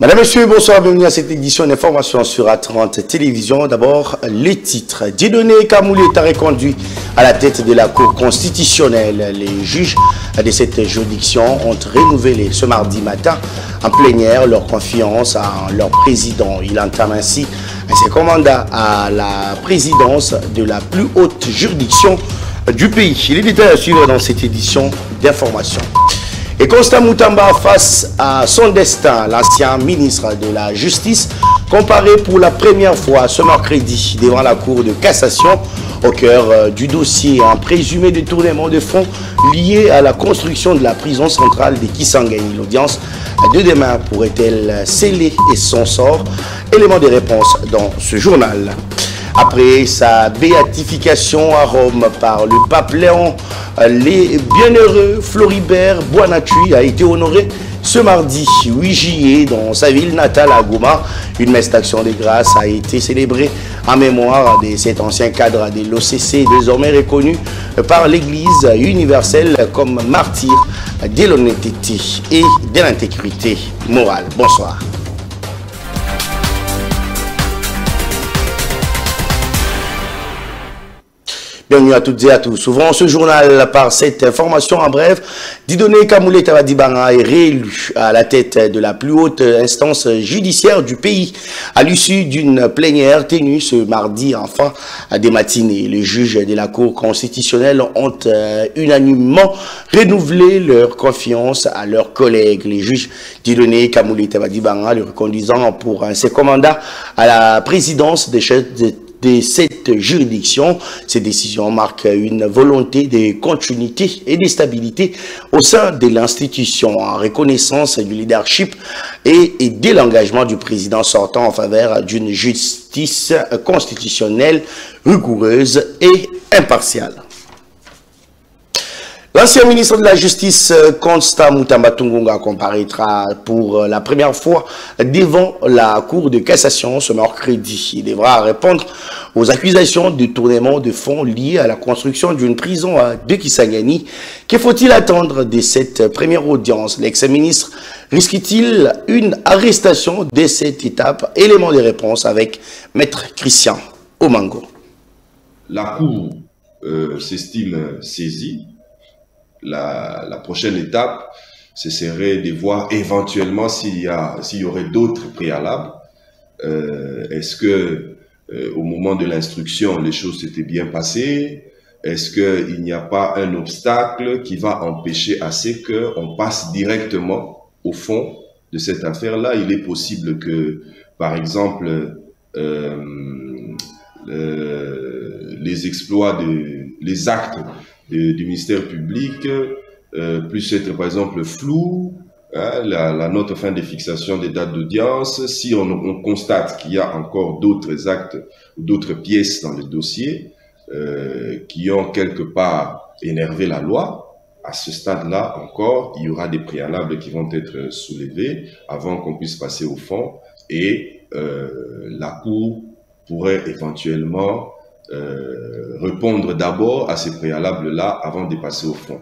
Madame, Monsieur, bonsoir, bienvenue à cette édition d'information sur A30 Télévision. D'abord, les titres. Dieudonné Kamoulé est reconduit à la tête de la Cour constitutionnelle. Les juges de cette juridiction ont renouvelé ce mardi matin en plénière leur confiance à leur président. Il entame ainsi ses mandats à la présidence de la plus haute juridiction du pays. Les détails à suivre dans cette édition d'information. Et Constant Moutamba face à son destin, l'ancien ministre de la Justice, comparé pour la première fois ce mercredi devant la Cour de cassation au cœur du dossier en présumé détournement de fonds lié à la construction de la prison centrale de Kisangani. L'audience de demain pourrait-elle sceller son sort? Élément de réponse dans ce journal. Après sa béatification à Rome par le pape Léon, les bienheureux Floribert Boinatui a été honoré ce mardi 8 juillet dans sa ville natale à Goma. Une messe d'action de grâce a été célébrée en mémoire de cet ancien cadre de l'OCC, désormais reconnu par l'Église universelle comme martyr de l'honnêteté et de l'intégrité morale. Bonsoir. Bienvenue à toutes et à tous. Ouvrons ce journal par cette information en bref. Dieudonné Kamoulé Tabadibanga est réélu à la tête de la plus haute instance judiciaire du pays à l'issue d'une plénière tenue ce mardi en fin des matinées. Les juges de la Cour constitutionnelle ont unanimement renouvelé leur confiance à leurs collègues. Les juges Dieudonné Kamoulé Tabadibanga le reconduisant pour un second mandat à la présidence des chefs de cette juridiction. Ces décisions marquent une volonté de continuité et de stabilité au sein de l'institution en reconnaissance du leadership et de l'engagement du président sortant en faveur d'une justice constitutionnelle rigoureuse et impartiale. L'ancien ministre de la Justice, Constant Moutamba Tungunga, comparaîtra pour la première fois devant la Cour de cassation ce mercredi. Il devra répondre aux accusations de détournement de fonds liés à la construction d'une prison de Kisangani. Que faut-il attendre de cette première audience? L'ex-ministre risque-t-il une arrestation de cette étape? Élément de réponse avec Maître Christian Omango. La Cour s'estime saisie. La prochaine étape, ce serait de voir éventuellement s'il y aurait d'autres préalables. Est-ce que au moment de l'instruction, les choses s'étaient bien passées? Est-ce qu'il n'y a pas un obstacle qui va empêcher assez qu'on passe directement au fond de cette affaire-là? Il est possible que, par exemple, les exploits, les actes du ministère public puisse être par exemple flou, hein, la note fin de fixation des dates d'audience. Si on constate qu'il y a encore d'autres actes ou d'autres pièces dans le dossier qui ont quelque part énervé la loi, à ce stade-là encore, il y aura des préalables qui vont être soulevés avant qu'on puisse passer au fond et la Cour pourrait éventuellement répondre d'abord à ces préalables-là avant de passer au fond.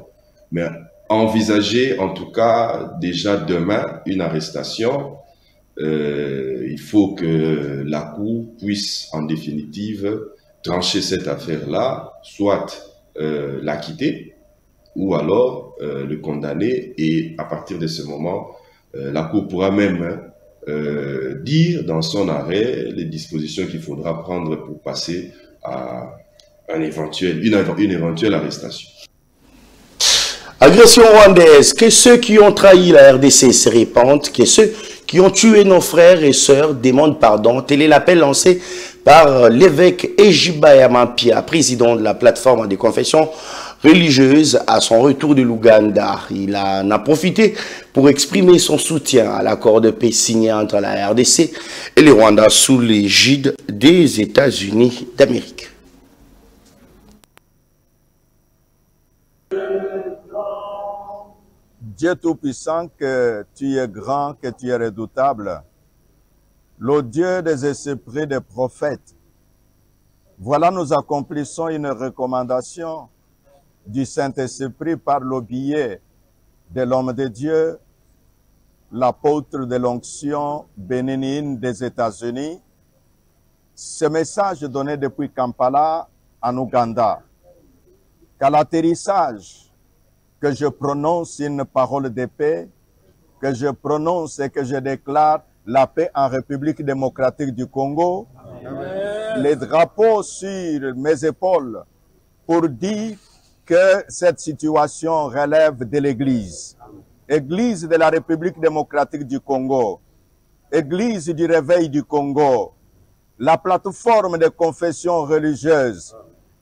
Mais envisager en tout cas déjà demain une arrestation, il faut que la Cour puisse en définitive trancher cette affaire-là, soit l'acquitter ou alors le condamner, et à partir de ce moment, la Cour pourra même dire dans son arrêt les dispositions qu'il faudra prendre pour passer à une éventuelle arrestation. Agression rwandaise, que ceux qui ont trahi la RDC se répandent, que ceux qui ont tué nos frères et sœurs demandent pardon. Tel est l'appel lancé par l'évêque Ejiba Yamampia, président de la plateforme des confessions religieuses, à son retour de l'Ouganda. Il en a profité pour exprimer son soutien à l'accord de paix signé entre la RDC et le Rwanda sous l'égide des États-Unis d'Amérique. Dieu Tout-Puissant, que tu es grand, que tu es redoutable, le Dieu des esprits des prophètes. Voilà, nous accomplissons une recommandation du Saint-Esprit par le biais de l'homme de Dieu, l'apôtre de l'onction bénigne des États-Unis, ce message donné depuis Kampala en Ouganda, qu'à l'atterrissage, que je prononce une parole de paix, que je prononce et que je déclare la paix en République démocratique du Congo, les drapeaux sur mes épaules pour dire que cette situation relève de l'Église. Église de la République démocratique du Congo, Église du réveil du Congo, la plateforme des confessions religieuses,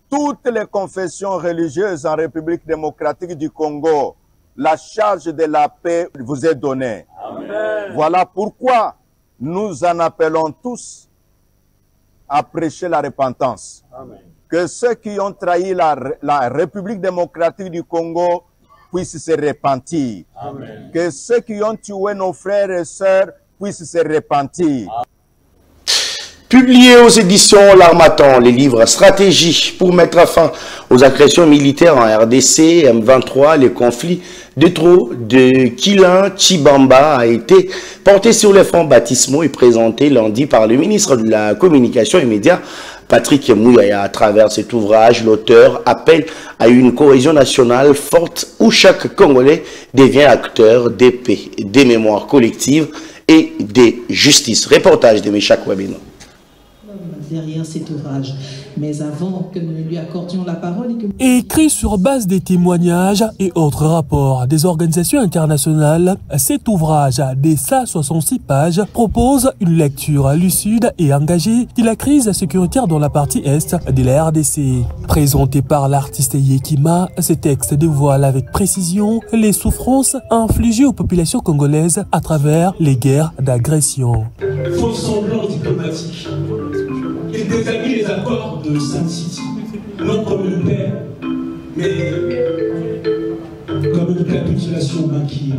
toutes les confessions religieuses en République démocratique du Congo, la charge de la paix vous est donnée. Amen. Voilà pourquoi nous en appelons tous à prêcher la repentance. Amen. Que ceux qui ont trahi la République démocratique du Congo puissent se repentir. Amen. Que ceux qui ont tué nos frères et sœurs puissent se repentir. Publié aux éditions L'Harmattan, les livres Stratégie pour mettre fin aux agressions militaires en RDC, M23, les conflits de trop de Kilin, Chibamba a été porté sur les fonds baptismaux et présenté lundi par le ministre de la Communication et Médias, Patrick Mouyaya. À travers cet ouvrage, l'auteur appelle à une cohésion nationale forte où chaque Congolais devient acteur des paix, des mémoires collectives et des justices. Reportage de Méchac Wabino. Derrière cet ouvrage. Mais avant que nous lui accordions la parole... Écrit sur base des témoignages et autres rapports des organisations internationales, cet ouvrage de 166 pages propose une lecture lucide et engagée de la crise sécuritaire dans la partie est de la RDC. Présenté par l'artiste Yekima, ce texte dévoile avec précision les souffrances infligées aux populations congolaises à travers les guerres d'agression. Faux semblants diplomatiques. Il déshabille les accords de Sun City, non comme une paix, mais comme une capitulation banquière.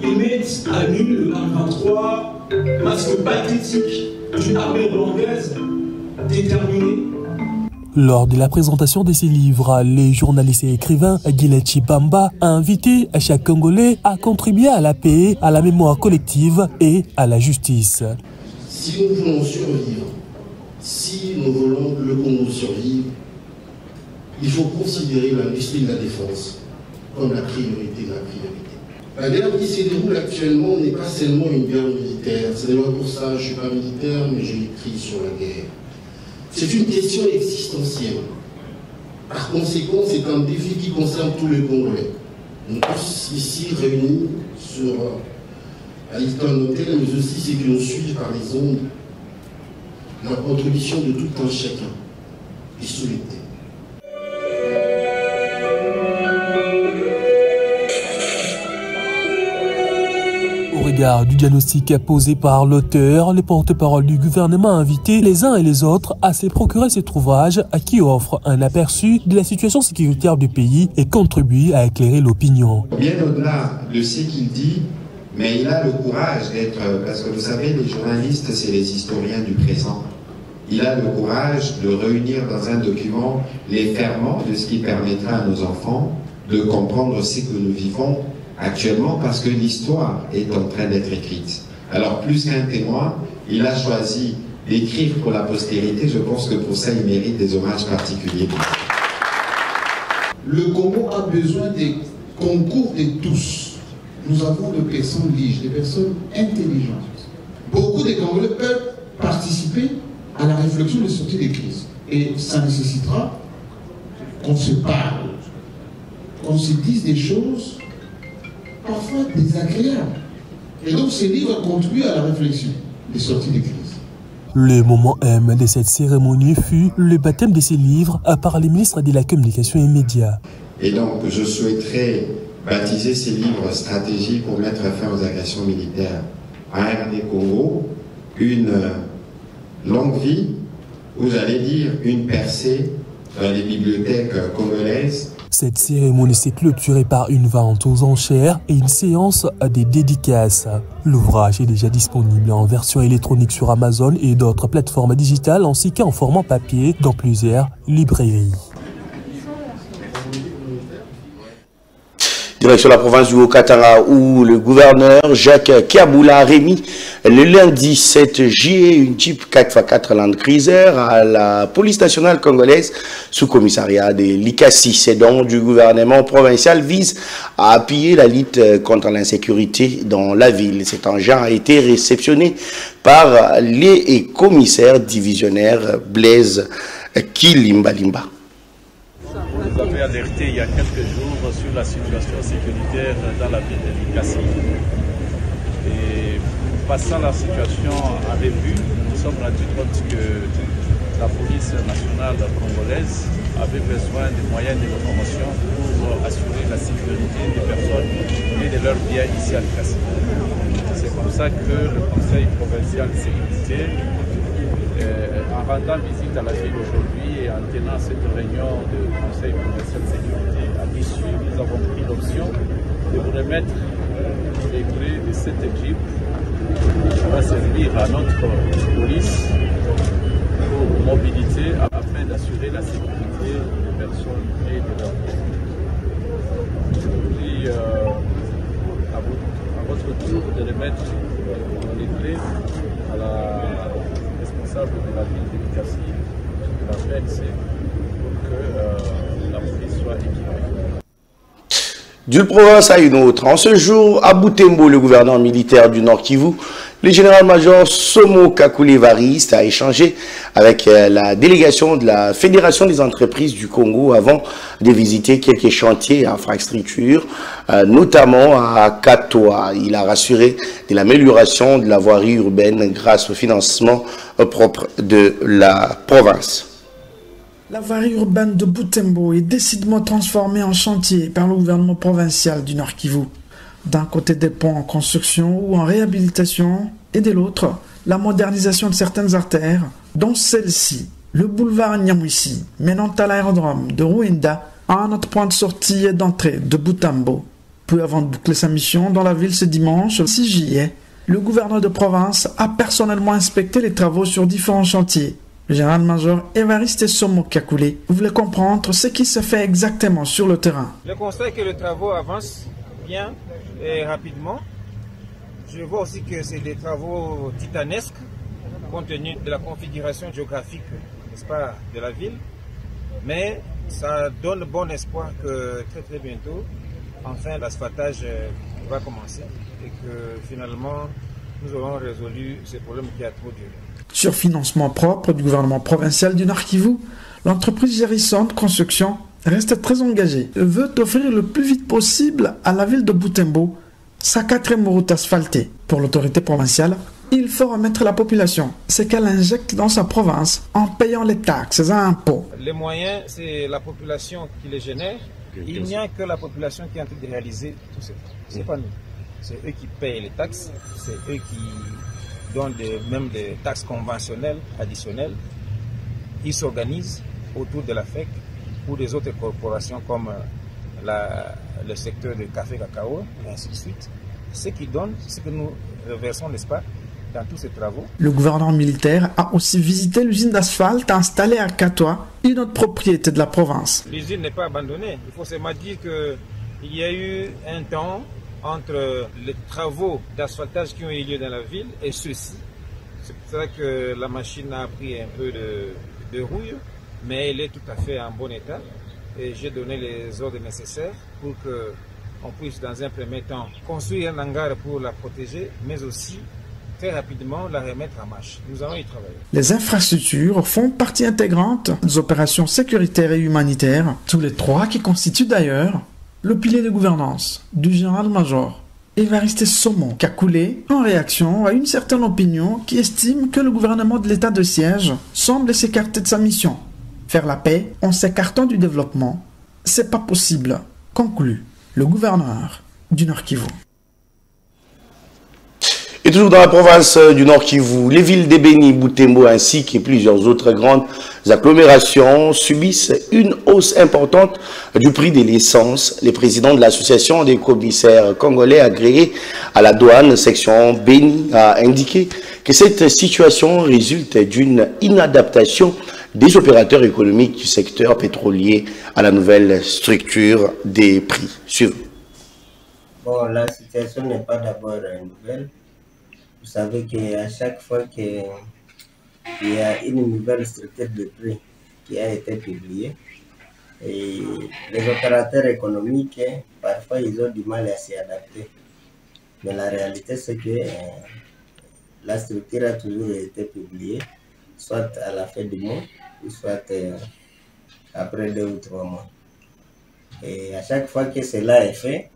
Ils mettent à nu le 1-23, masque pathétique d'une armée rwandaise déterminée. Lors de la présentation de ses livres, les journalistes et écrivains Guillet Chibamba a invité chaque Congolais à contribuer à la paix, à la mémoire collective et à la justice. Si nous voulons survivre, si nous voulons que le Congo survive, il faut considérer l'industrie de la défense comme la priorité de la priorité. La guerre qui se déroule actuellement n'est pas seulement une guerre militaire. C'est d'ailleurs pour ça que je ne suis pas militaire, mais j'ai écrit sur la guerre. C'est une question existentielle. Par conséquent, c'est un défi qui concerne tous les Congolais. Nous tous ici réunis sur à Hilton Hotel, mais aussi ceux qui nous suivent par les ondes, la contribution de tout un chacun est souhaitée. Au regard du diagnostic posé par l'auteur, les porte-parole du gouvernement a invité les uns et les autres à se procurer cet ouvrage qui offre un aperçu de la situation sécuritaire du pays et contribue à éclairer l'opinion. Bien au-delà de ce qu'il dit, mais il a le courage d'être, parce que vous savez, les journalistes, c'est les historiens du présent. Il a le courage de réunir dans un document les ferments de ce qui permettra à nos enfants de comprendre ce que nous vivons actuellement, parce que l'histoire est en train d'être écrite. Alors, plus qu'un témoin, il a choisi d'écrire pour la postérité. Je pense que pour ça, il mérite des hommages particuliers. Le Congo a besoin des concours de tous. Nous avons des personnes liges, des personnes intelligentes. Beaucoup de Congolais peuvent participer à la réflexion de sortie des crises. Et ça nécessitera qu'on se parle, qu'on se dise des choses parfois désagréables. Et donc ces livres contribuent à la réflexion des sorties des crises. Le moment M de cette cérémonie fut le baptême de ces livres par les ministres de la Communication et Médias. Et donc je souhaiterais baptiser ces livres Stratégie pour mettre fin aux agressions militaires à RD Congo, une longue vie, vous allez dire une percée dans les bibliothèques congolaises. Cette cérémonie s'est clôturée par une vente aux enchères et une séance des dédicaces. L'ouvrage est déjà disponible en version électronique sur Amazon et d'autres plateformes digitales ainsi qu'en format papier dans plusieurs librairies. Direction de la province du Haut-Katanga où le gouverneur Jacques Kiaboula a remis le lundi 7 juillet une Jeep 4x4 Land Cruiser à la police nationale congolaise sous commissariat de l'ICACI. Ces dons du gouvernement provincial visent à appuyer la lutte contre l'insécurité dans la ville. Cet engin a été réceptionné par les commissaires divisionnaires Blaise Kilimbalimba. Vous avez alerté il y a quelques jours sur la situation sécuritaire dans la ville de l'ICACI. Et passant la situation en revue, nous sommes rendus compte que la police nationale congolaise avait besoin de moyens de locomotion pour assurer la sécurité des personnes et de leurs biens ici à l'ICACI. C'est comme ça que le Conseil provincial de sécurité, en rendant visite à la ville aujourd'hui et en tenant cette réunion de Conseil provincial de sécurité, à l'issue, nous avons pris l'option de vous remettre les clés de cette Jeep qui va servir à notre police pour mobilité afin d'assurer la sécurité des personnes et de leurs biens. Je prie à votre tour de remettre les clés à la responsable de la ville de l'ICACI, de la PNC, pour que la police soit équipée. D'une province à une autre, en ce jour, à Butembo, le gouverneur militaire du Nord Kivu, le général-major Somo Kakule Evariste a échangé avec la délégation de la Fédération des entreprises du Congo avant de visiter quelques chantiers et infrastructures, notamment à Katoa. Il a rassuré de l'amélioration de la voirie urbaine grâce au financement propre de la province. La voirie urbaine de Butembo est décidément transformée en chantier par le gouvernement provincial du Nord Kivu. D'un côté des ponts en construction ou en réhabilitation et de l'autre, la modernisation de certaines artères, dont celle-ci, le boulevard Nyamwisi, menant à l'aérodrome de Ruenda, à notre point de sortie et d'entrée de Butembo. Peu avant de boucler sa mission dans la ville ce dimanche 6 juillet, le gouverneur de province a personnellement inspecté les travaux sur différents chantiers. Le général-major Evariste Somo Kakule voulait comprendre ce qui se fait exactement sur le terrain. Je constate que les travaux avancent bien et rapidement. Je vois aussi que c'est des travaux titanesques compte tenu de la configuration géographique, n'est-ce pas, de la ville. Mais ça donne bon espoir que très bientôt, enfin, l'asphaltage va commencer et que finalement, nous aurons résolu ce problème qui a trop duré. Sur financement propre du gouvernement provincial du Nord Kivu, l'entreprise Gérisson Construction reste très engagée et veut offrir le plus vite possible à la ville de Butembo sa 4e route asphaltée. Pour l'autorité provinciale, il faut remettre la population ce qu'elle injecte dans sa province en payant les taxes et impôts. Les moyens, c'est la population qui les génère. Il n'y a que la population qui est en train de réaliser tout ça. Ce n'est pas nous. C'est eux qui payent les taxes, c'est eux qui donnent même des taxes conventionnelles, additionnelles. Ils s'organisent autour de la FEC ou des autres corporations comme le secteur de café cacao, et ainsi de suite. Ce qui donne, ce que nous reversons, n'est-ce pas, dans tous ces travaux. Le gouverneur militaire a aussi visité l'usine d'asphalte installée à Katoa, une autre propriété de la province. L'usine n'est pas abandonnée. Il faut seulement dire qu'il y a eu un temps entre les travaux d'asphaltage qui ont eu lieu dans la ville et ceux-ci. C'est pour ça que la machine a pris un peu de rouille, mais elle est tout à fait en bon état. Et j'ai donné les ordres nécessaires pour qu'on puisse dans un premier temps construire un hangar pour la protéger, mais aussi très rapidement la remettre en marche. Nous allons y travailler. Les infrastructures font partie intégrante des opérations sécuritaires et humanitaires, tous les trois qui constituent d'ailleurs le pilier de gouvernance du général-major Evariste Somo Kakule en réaction à une certaine opinion qui estime que le gouvernement de l'état de siège semble s'écarter de sa mission. Faire la paix en s'écartant du développement, c'est pas possible, conclut le gouverneur du Nord Kivu. Et toujours dans la province du Nord Kivu, les villes d'Ebeni, Butembo ainsi que plusieurs autres grandes agglomérations subissent une hausse importante du prix de l'essence. Le président de l'association des commissaires congolais agréés à la douane section Beni a indiqué que cette situation résulte d'une inadaptation des opérateurs économiques du secteur pétrolier à la nouvelle structure des prix. Suivez. Bon, la situation n'est pas d'abord nouvelle. Vous savez qu'à chaque fois qu'il y a une nouvelle structure de prix qui a été publiée, et les opérateurs économiques, parfois, ils ont du mal à s'y adapter. Mais la réalité, c'est que la structure a toujours été publiée, soit à la fin du mois, ou soit après 2 ou 3 mois. Et à chaque fois que cela est fait,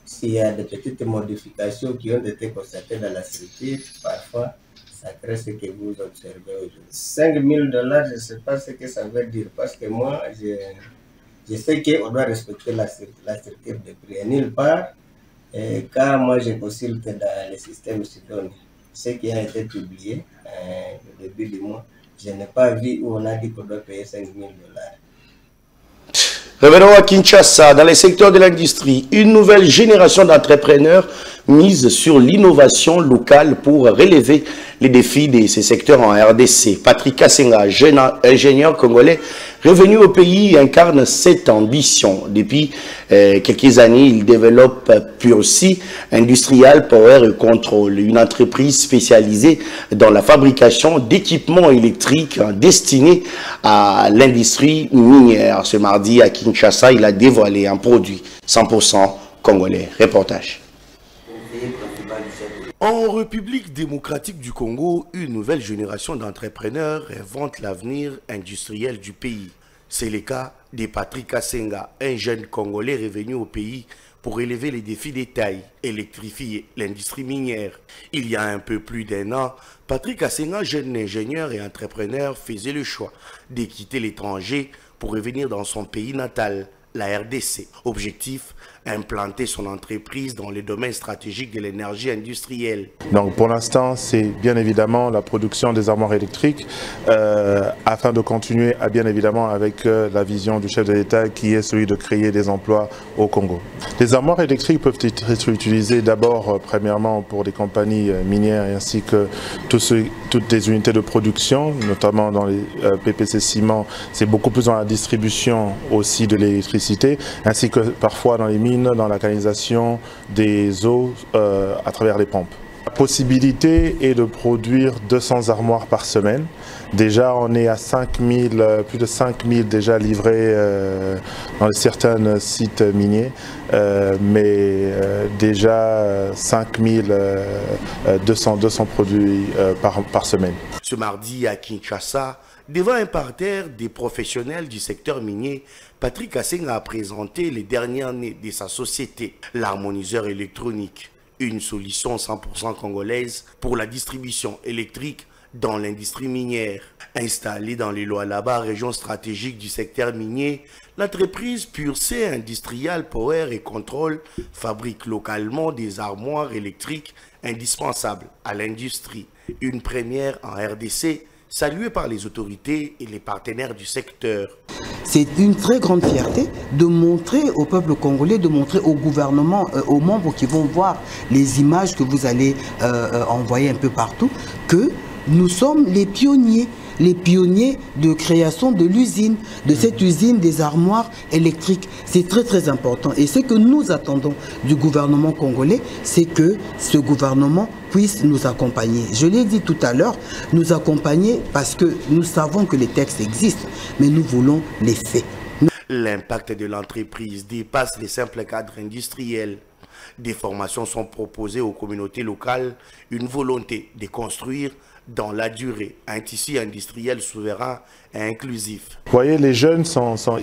s'il y a des petites modifications qui ont été constatées dans la structure, parfois, ça crée ce que vous observez aujourd'hui. 5 000 $, je ne sais pas ce que ça veut dire, parce que moi, je sais qu'on doit respecter la structure de prix. Et nulle part, car moi, je postule que dans le système Sidon, ce qui a été publié au début du mois, je n'ai pas vu où on a dit qu'on doit payer 5 000 $. Revenons à Kinshasa, dans les secteurs de l'industrie, une nouvelle génération d'entrepreneurs mise sur l'innovation locale pour relever les défis de ces secteurs en RDC. Patrick Kassenga, jeune ingénieur congolais, revenu au pays, incarne cette ambition. Depuis quelques années, il développe Pursi Industrial Power et Control, une entreprise spécialisée dans la fabrication d'équipements électriques destinés à l'industrie minière. Ce mardi à Kinshasa, il a dévoilé un produit 100% congolais. Reportage. En République démocratique du Congo, une nouvelle génération d'entrepreneurs invente l'avenir industriel du pays. C'est le cas de Patrick Kassenga, un jeune Congolais revenu au pays pour élever les défis des tailles, électrifier l'industrie minière. Il y a un peu plus d'1 an, Patrick Kassenga, jeune ingénieur et entrepreneur, faisait le choix de quitter l'étranger pour revenir dans son pays natal, la RDC. Objectif, implanter son entreprise dans les domaines stratégiques de l'énergie industrielle. Donc pour l'instant, c'est bien évidemment la production des armoires électriques afin de continuer bien évidemment avec la vision du chef de l'État qui est celui de créer des emplois au Congo. Les armoires électriques peuvent être utilisées d'abord premièrement pour des compagnies minières ainsi que toutes les unités de production, notamment dans les PPC ciment. C'est beaucoup plus dans la distribution aussi de l'électricité ainsi que parfois dans les mines, dans la canalisation des eaux à travers les pompes. La possibilité est de produire 200 armoires par semaine. Déjà, on est à 5000, plus de 5000 déjà livrés dans certains sites miniers, mais déjà 5200 produits par semaine. Ce mardi à Kinshasa, devant un parterre des professionnels du secteur minier, Patrick Kassenga a présenté les dernières années de sa société, l'harmoniseur électronique, une solution 100% congolaise pour la distribution électrique dans l'industrie minière. Installée dans les Lualaba, région stratégique du secteur minier, l'entreprise Pursi Industrial Power et Control fabrique localement des armoires électriques indispensables à l'industrie. Une première en RDC, saluée par les autorités et les partenaires du secteur. C'est une très grande fierté de montrer au peuple congolais, de montrer au gouvernement, aux membres qui vont voir les images que vous allez envoyer un peu partout, que nous sommes les pionniers de création de l'usine, de cette usine des armoires électriques. C'est très très important. Et ce que nous attendons du gouvernement congolais, c'est que ce gouvernement puisse nous accompagner. Je l'ai dit tout à l'heure, nous accompagner parce que nous savons que les textes existent, mais nous voulons les faits. L'impact de l'entreprise dépasse les simples cadres industriels. Des formations sont proposées aux communautés locales, une volonté de construire dans la durée un tissu industriel souverain et inclusif. Vous voyez, les jeunes,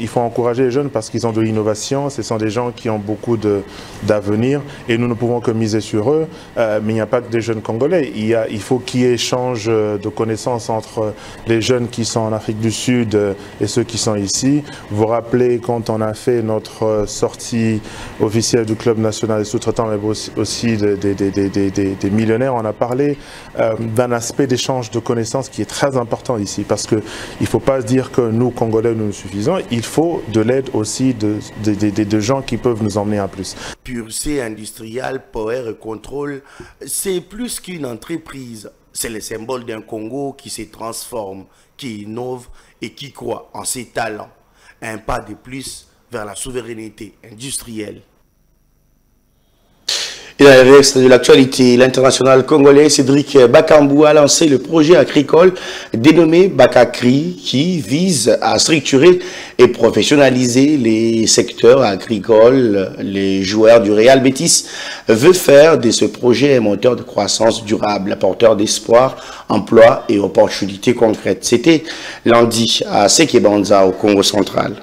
il faut encourager les jeunes parce qu'ils ont de l'innovation, ce sont des gens qui ont beaucoup d'avenir et nous ne pouvons que miser sur eux, mais il n'y a pas que des jeunes congolais, il faut qu'il y ait échange de connaissances entre les jeunes qui sont en Afrique du Sud et ceux qui sont ici. Vous vous rappelez quand on a fait notre sortie officielle du Club national des sous-traitants, mais aussi des millionnaires, on a parlé d'un aspect d'échange de connaissances qui est très important ici parce qu'il ne faut pas se dire que nous, Congolais, nous suffisons. Il faut de l'aide aussi de gens qui peuvent nous emmener à plus. Pursi Industrial Power Control, c'est plus qu'une entreprise. C'est le symbole d'un Congo qui se transforme, qui innove et qui croit en ses talents. Un pas de plus vers la souveraineté industrielle. Et dans le reste de l'actualité, l'international congolais Cédric Bakambu a lancé le projet agricole dénommé Bakakri qui vise à structurer et professionnaliser les secteurs agricoles. Les joueurs du Real Betis veulent faire de ce projet un moteur de croissance durable, apporteur d'espoir, emploi et opportunités concrètes. C'était lundi à Sekebanza au Congo central.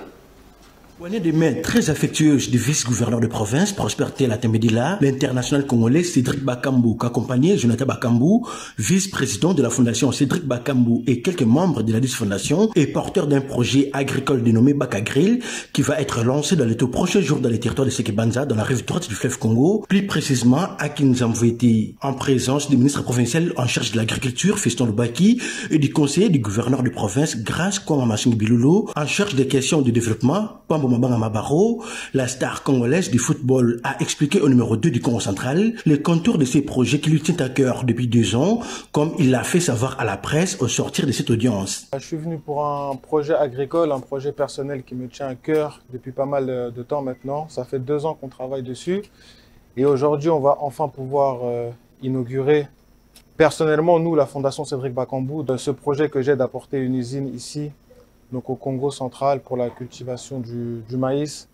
Poignée de main très affectueuse du vice-gouverneur de province, Prosper Latemedila, l'international congolais Cédric Bakambu, accompagné Jonathan Bakambu, vice-président de la fondation Cédric Bakambu et quelques membres de la fondation, est porteur d'un projet agricole dénommé Bakagril, qui va être lancé dans les tout prochains jours dans les territoires de Sekebanza, dans la rive droite du fleuve Congo, plus précisément à Kinzamvoueti, en présence du ministre provincial en charge de l'agriculture, Fiston Lubaki, et du conseiller du gouverneur de province, Grace Kwamamasing Bilulu, en charge des questions de développement, Pambo Mabaro, la star congolaise du football, a expliqué au numéro 2 du Congo central les contours de ces projets qui lui tiennent à cœur depuis 2 ans, comme il l'a fait savoir à la presse au sortir de cette audience. Je suis venu pour un projet agricole, un projet personnel qui me tient à cœur depuis pas mal de temps maintenant. Ça fait 2 ans qu'on travaille dessus et aujourd'hui on va enfin pouvoir inaugurer personnellement, nous, la fondation Cédric Bakambu, de ce projet que j'ai d'apporter une usine ici, donc au Congo central, pour la cultivation du maïs.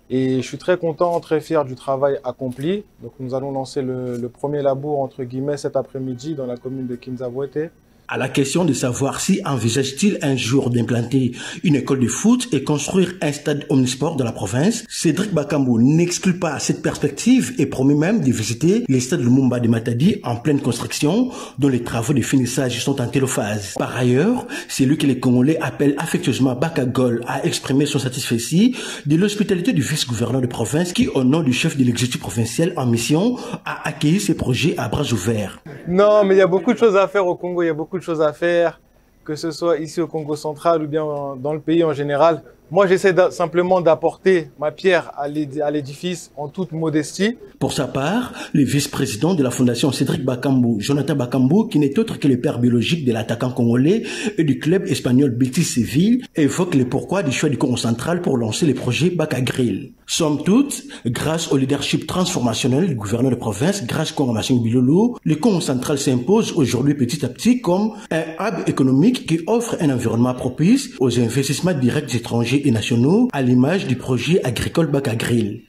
Et je suis très content, très fier du travail accompli. Donc nous allons lancer le premier labour, entre guillemets, cet après-midi dans la commune de Kinzamvoueti. À la question de savoir si envisage-t-il un jour d'implanter une école de foot et construire un stade omnisport dans la province, Cédric Bakambu n'exclut pas cette perspective et promet même de visiter les stades Lumumba de Matadi en pleine construction, dont les travaux de finissage sont en télophase. Par ailleurs, c'est lui que les Congolais appellent affectueusement Bakagol a exprimé son satisfait de l'hospitalité du vice-gouverneur de province qui, au nom du chef de l'exécutif provincial en mission, a accueilli ces projets à bras ouverts. Non, mais il y a beaucoup de choses à faire au Congo, il y a beaucoup de choses à faire, que ce soit ici au Congo central ou bien dans le pays en général. Moi, j'essaie simplement d'apporter ma pierre à l'édifice en toute modestie. Pour sa part, le vice-président de la fondation Cédric Bakambu, Jonathan Bakambu, qui n'est autre que le père biologique de l'attaquant congolais et du club espagnol Betis Séville, évoque le pourquoi du choix du Congo central pour lancer le projet Bakagril. Somme toute, grâce au leadership transformationnel du gouverneur de province, grâce à Masing Bilulu, le Congo central s'impose aujourd'hui petit à petit comme un hub économique qui offre un environnement propice aux investissements directs étrangers et nationaux, à l'image du projet agricole Bakagril.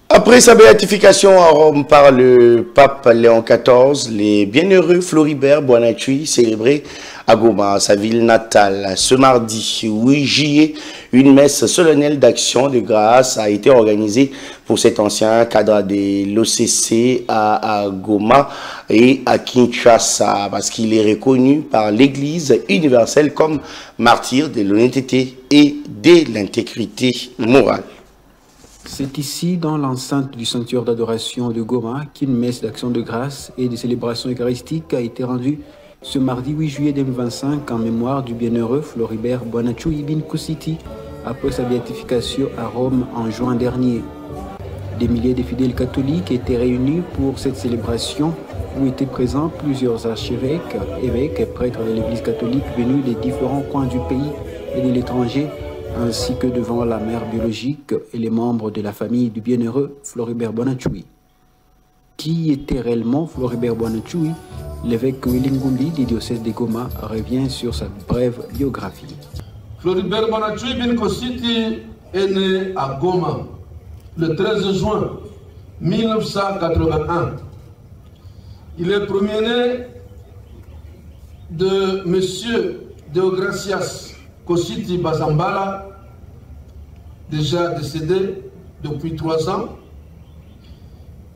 Après sa béatification à Rome par le pape Léon XIV, les bienheureux Floribert Boinatuy célébré à Goma, sa ville natale. Ce mardi 8 juillet, une messe solennelle d'action de grâce a été organisée pour cet ancien cadre de l'OCC à Goma et à Kinshasa, parce qu'il est reconnu par l'Église universelle comme martyr de l'honnêteté et de l'intégrité morale. C'est ici, dans l'enceinte du sanctuaire d'adoration de Goma, qu'une messe d'action de grâce et de célébration eucharistique a été rendue ce mardi 8 juillet 2025 en mémoire du bienheureux Floribert Boinatuy Ibn Koussiti après sa béatification à Rome en juin dernier. Des milliers de fidèles catholiques étaient réunis pour cette célébration où étaient présents plusieurs archevêques, évêques et prêtres de l'Église catholique venus des différents coins du pays et de l'étranger, ainsi que devant la mère biologique et les membres de la famille du bienheureux Floribert Boinatuy. Qui était réellement Floribert Boinatuy? L'évêque Wilingundi du diocèse de Goma revient sur sa brève biographie. Floribert Boinatuy Ibn Koussiti est né à Goma le 13 juin 1981. Il est premier-né de M. Deogracias Koussiti Bazambala, déjà décédé depuis 3 ans,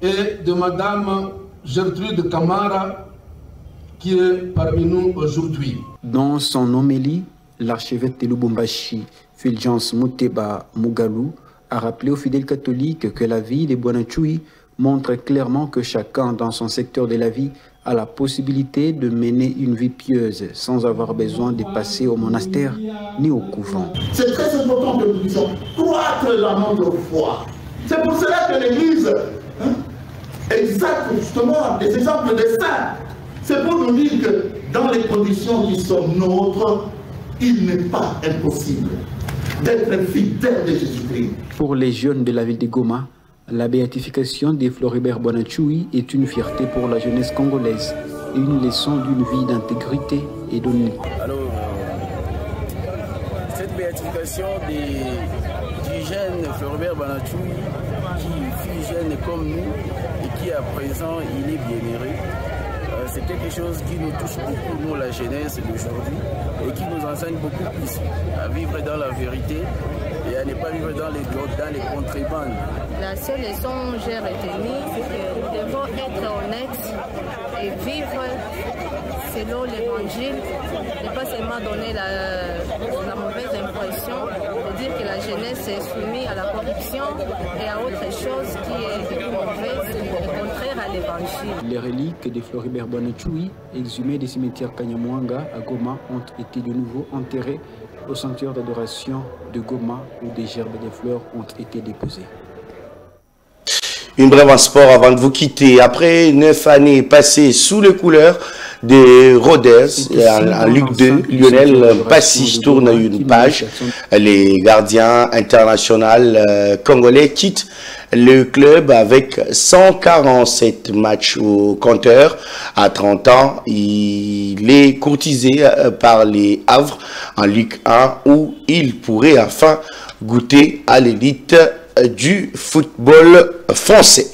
et de Madame Gertrude Kamara, qui est parmi nous aujourd'hui. Dans son homélie, l'archevêque de Lubumbashi, Fulgence Muteba Mugalu, a rappelé aux fidèles catholiques que la vie de Boinatuy montre clairement que chacun dans son secteur de la vie a la possibilité de mener une vie pieuse sans avoir besoin de passer au monastère ni au couvent. C'est très important que nous puissions croître dans notre foi. C'est pour cela que l'Église exalte justement des exemples de saints. C'est pour nous dire que dans les conditions qui sont nôtres, il n'est pas impossible d'être fidèle de Jésus-Christ. Pour les jeunes de la ville de Goma, La béatification de Floribert Bonachoui est une fierté pour la jeunesse congolaise et une leçon d'une vie d'intégrité et d'honneur. Alors, cette béatification du jeune Floribert Bonachoui, qui fut jeune comme nous et qui à présent il est bienheureux, c'est quelque chose qui nous touche beaucoup, nous la jeunesse d'aujourd'hui, et qui nous enseigne beaucoup plus à vivre dans la vérité et à ne pas vivre dans les contrebandes. La seule leçon que j'ai retenue, c'est que nous devons être honnêtes et vivre selon l'évangile, et pas seulement donner la mauvaise impression de dire que la jeunesse est soumise à la corruption et à autre chose qui est mauvaise, contraire à l'évangile. Les reliques de Floribert Bonachoui, exhumées des cimetières Kanyamwanga à Goma, ont été de nouveau enterrées au sanctuaire d'adoration de Goma où des gerbes de fleurs ont été déposées. Une brève en sport avant de vous quitter. Après 9 années passées sous les couleurs des Rodez en Ligue 2, Lionel Passis tourne une page. Les gardiens internationaux congolais quittent le club avec 147 matchs au compteur. À 30 ans, il est courtisé par les Havres en Ligue 1 où il pourrait enfin goûter à l'élite du football français.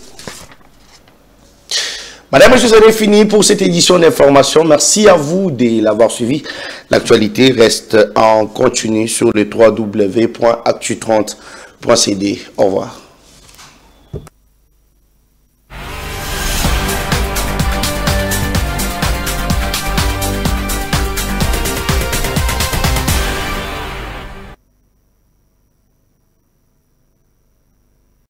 Madame, Monsieur, c'est fini pour cette édition d'information. Merci à vous de l'avoir suivi. L'actualité reste en continu sur le www.actu30.cd. Au revoir.